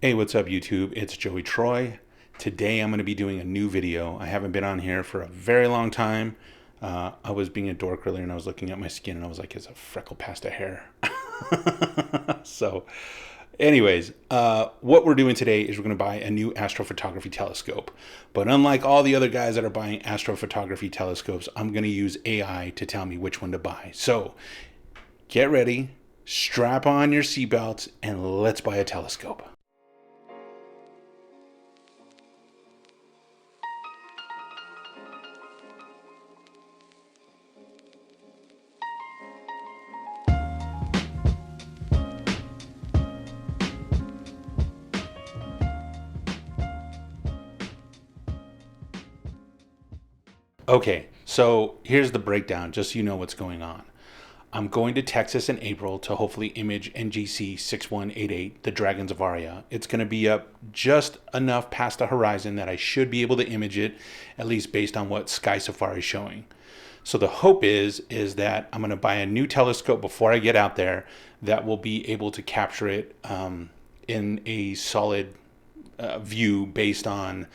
Hey, what's up, YouTube? It's Joey Troy. Today I'm going to be doing a new video. I haven't been on here for a very long time. I was being a dork earlier and I was looking at my skin and I was like, is a freckle past a hair? So, anyways, what we're doing today is we're going to buy a new astrophotography telescope. But unlike all the other guys that are buying astrophotography telescopes, I'm going to use AI to tell me which one to buy. So, get ready, strap on your seatbelts, and let's buy a telescope. Okay, so here's the breakdown, just so you know what's going on. I'm going to Texas in April to hopefully image NGC 6188, the Dragons of Aria. It's going to be up just enough past the horizon that I should be able to image it, at least based on what Sky Safari is showing. So the hope is that I'm going to buy a new telescope before I get out there that will be able to capture it in a solid view based on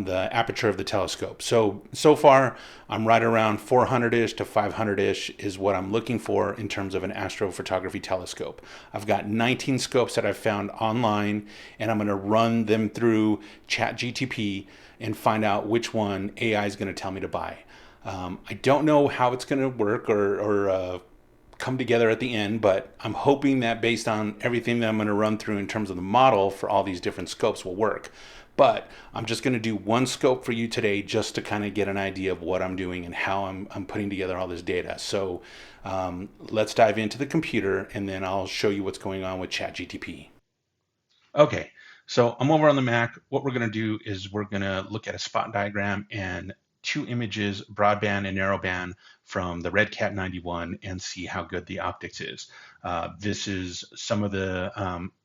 the aperture of the telescope. So far, I'm right around 400-ish to 500-ish is what I'm looking for in terms of an astrophotography telescope. I've got 19 scopes that I've found online, and I'm going to run them through ChatGTP and find out which one AI is going to tell me to buy. I don't know how it's going to work or come together at the end, but I'm hoping that based on everything that I'm going to run through in terms of the model for all these different scopes will work. But I'm just going to do one scope for you today just to kind of get an idea of what I'm doing and how I'm putting together all this data. So let's dive into the computer and then I'll show you what's going on with ChatGTP. Okay, so I'm over on the Mac. What we're going to do is we're going to look at a spot diagram and two images, broadband and narrowband, from the Red Cat 91 and see how good the optics is. This is some of the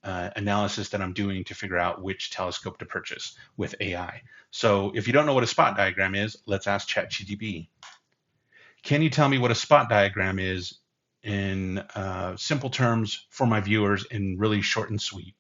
analysis that I'm doing to figure out which telescope to purchase with AI. So if you don't know what a spot diagram is, let's ask ChatGPT. Can you tell me what a spot diagram is in simple terms for my viewers in really short and sweet?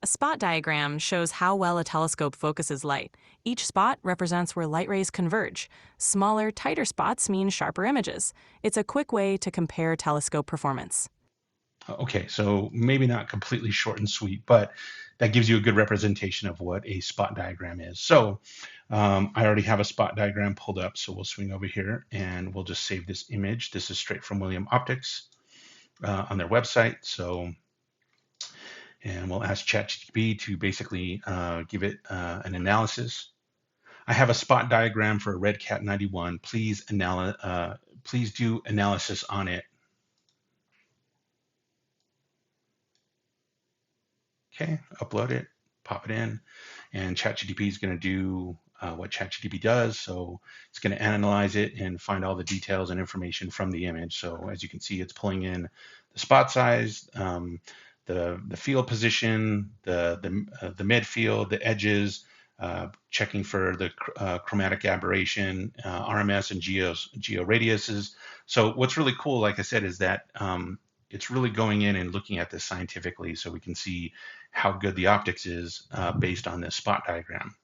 A spot diagram shows how well a telescope focuses light. Each spot represents where light rays converge. Smaller, tighter spots mean sharper images. It's a quick way to compare telescope performance. Okay, so maybe not completely short and sweet, but that gives you a good representation of what a spot diagram is. So I already have a spot diagram pulled up, so we'll swing over here and we'll just save this image. This is straight from William Optics on their website. And we'll ask ChatGPT to basically give it an analysis. I have a spot diagram for a Red Cat 91. Please do analysis on it. Okay, upload it, pop it in, and ChatGPT is going to do what ChatGPT does. So it's going to analyze it and find all the details and information from the image. So as you can see, it's pulling in the spot size, the field position, the mid field, the edges, checking for the chromatic aberration, RMS and geo radiuses. So what's really cool, like I said, is that it's really going in and looking at this scientifically so we can see how good the optics is based on this spot diagram.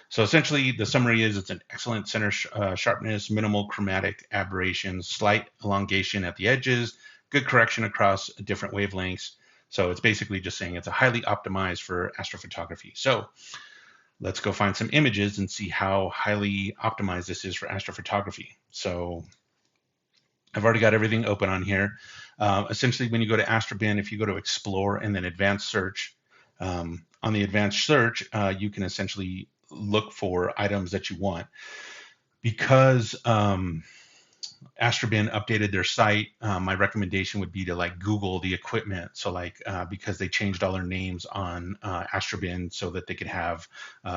So essentially the summary is it's an excellent center sharpness, minimal chromatic aberration, slight elongation at the edges, good correction across different wavelengths. So it's basically just saying it's a highly optimized for astrophotography. So let's go find some images and see how highly optimized this is for astrophotography. So I've already got everything open on here. Essentially, when you go to Astrobin, if you go to Explore and then Advanced Search, on the Advanced Search, you can essentially look for items that you want. Because Astrobin updated their site, my recommendation would be to like Google the equipment. So like because they changed all their names on Astrobin so that they could have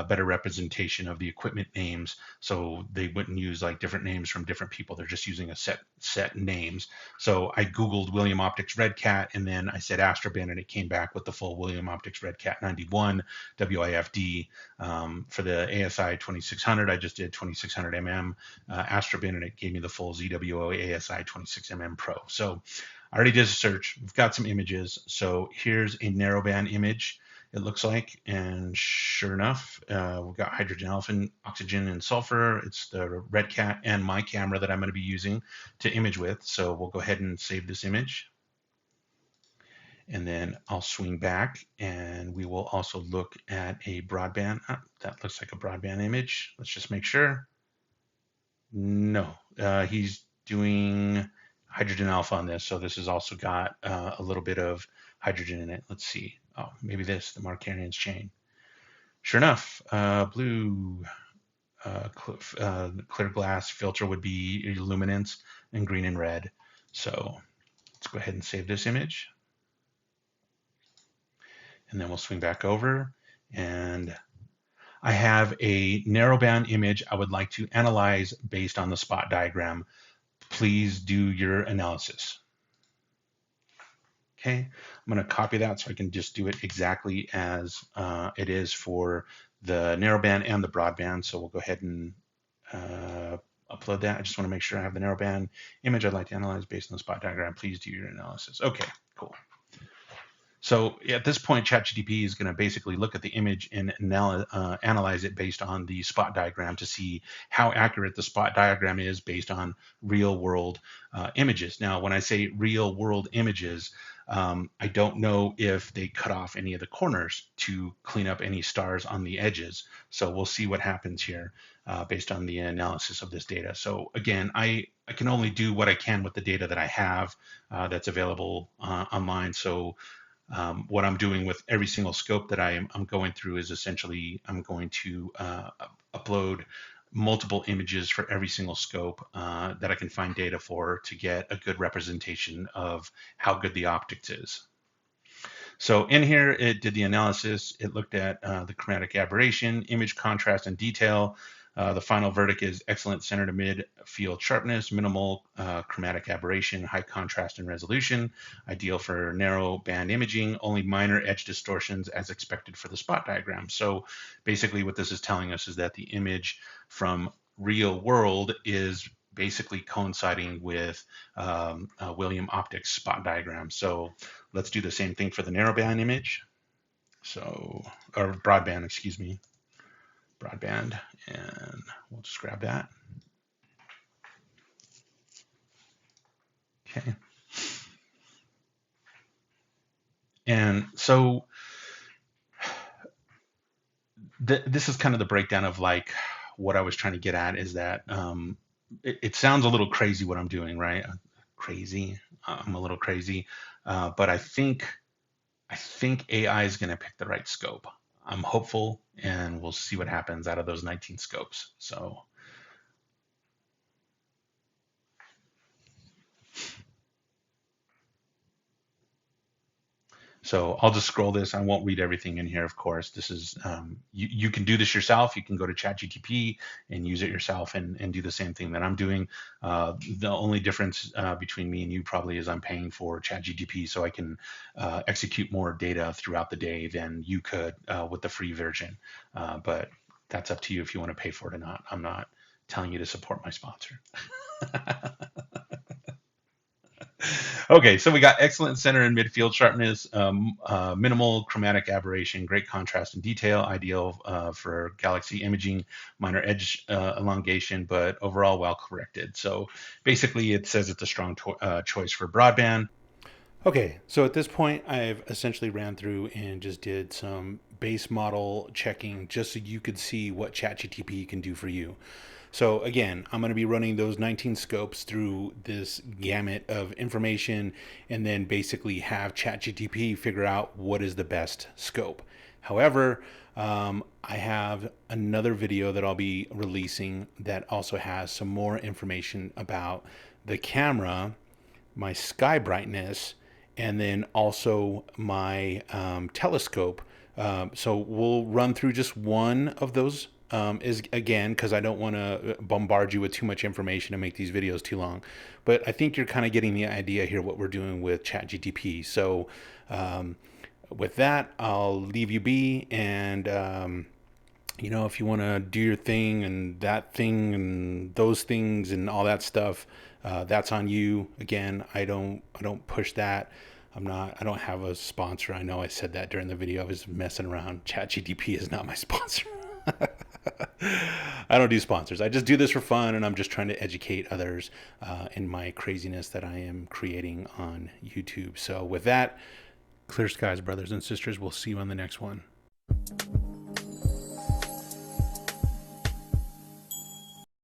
better representation of the equipment names. So they wouldn't use like different names from different people. They're just using a set names. So I Googled William Optics Red Cat and then I said Astrobin and it came back with the full William Optics Red Cat 91 WIFD. For the ASI 2600, I just did 2600 mm Astrobin and it gave me the full ZWO ASI 26mm Pro. So I already did a search. We've got some images. So here's a narrowband image, it looks like. And sure enough, we've got hydrogen alpha, oxygen, and sulfur. It's the Red Cat and my camera that I'm going to be using to image with. So we'll go ahead and save this image. And then I'll swing back and we will also look at a broadband. That looks like a broadband image. Let's just make sure. No, he's doing hydrogen alpha on this. So this has also got a little bit of hydrogen in it. Let's see. Oh, maybe this, the Markarian's chain. Sure enough, blue clear glass filter would be luminance and green and red. So let's go ahead and save this image. And then we'll swing back over, and I have a narrowband image I would like to analyze based on the spot diagram. Please do your analysis. Okay, I'm going to copy that so I can just do it exactly as it is for the narrowband and the broadband. So we'll go ahead and upload that. I just want to make sure I have the narrowband image I'd like to analyze based on the spot diagram. Please do your analysis. Okay, cool. So at this point, ChatGPT is going to basically look at the image and analyze it based on the spot diagram to see how accurate the spot diagram is based on real world images. Now, when I say real world images, I don't know if they cut off any of the corners to clean up any stars on the edges. So we'll see what happens here based on the analysis of this data. So again, I can only do what I can with the data that I have that's available online. So what I'm doing with every single scope that I'm going through is essentially I'm going to upload multiple images for every single scope that I can find data for to get a good representation of how good the optics is. So in here, it did the analysis. It looked at the chromatic aberration, image contrast, and detail. The final verdict is excellent center to mid field sharpness, minimal chromatic aberration, high contrast and resolution, ideal for narrow band imaging, only minor edge distortions as expected for the spot diagram. So basically what this is telling us is that the image from real world is basically coinciding with William Optics spot diagram. So let's do the same thing for the narrowband image. So, or broadband, excuse me. Broadband, and we'll just grab that. Okay. And so this is kind of the breakdown of like what I was trying to get at is that it sounds a little crazy what I'm doing, right? Crazy. I'm a little crazy, but I think AI is going to pick the right scope. I'm hopeful, and we'll see what happens out of those 19 scopes. So I'll just scroll this. I won't read everything in here, of course. This is, you can do this yourself. You can go to ChatGPT and use it yourself and do the same thing that I'm doing. The only difference between me and you probably is I'm paying for ChatGPT so I can execute more data throughout the day than you could with the free version. But that's up to you if you want to pay for it or not. I'm not telling you to support my sponsor. Okay, so we got excellent center and midfield sharpness, minimal chromatic aberration, great contrast and detail, ideal for galaxy imaging, minor edge elongation, but overall well corrected. So basically it says it's a strong choice for broadband. Okay, so at this point, I've essentially ran through and just did some base model checking just so you could see what ChatGPT can do for you. So again, I'm going to be running those 19 scopes through this gamut of information and then basically have ChatGPT figure out what is the best scope. However, I have another video that I'll be releasing that also has some more information about the camera, my sky brightness, and then also my telescope. So we'll run through just one of those is again because I don't want to bombard you with too much information and make these videos too long. But I think you're kind of getting the idea here what we're doing with ChatGPT. So with that, I'll leave you be and You know, if you want to do your thing and that thing and those things and all that stuff, that's on you. Again, I don't push that. I don't have a sponsor. I know I said that during the video. I was messing around. ChatGTP is not my sponsor. I don't do sponsors. I just do this for fun, and I'm just trying to educate others in my craziness that I am creating on YouTube. So with that, clear skies, brothers and sisters. We'll see you on the next one.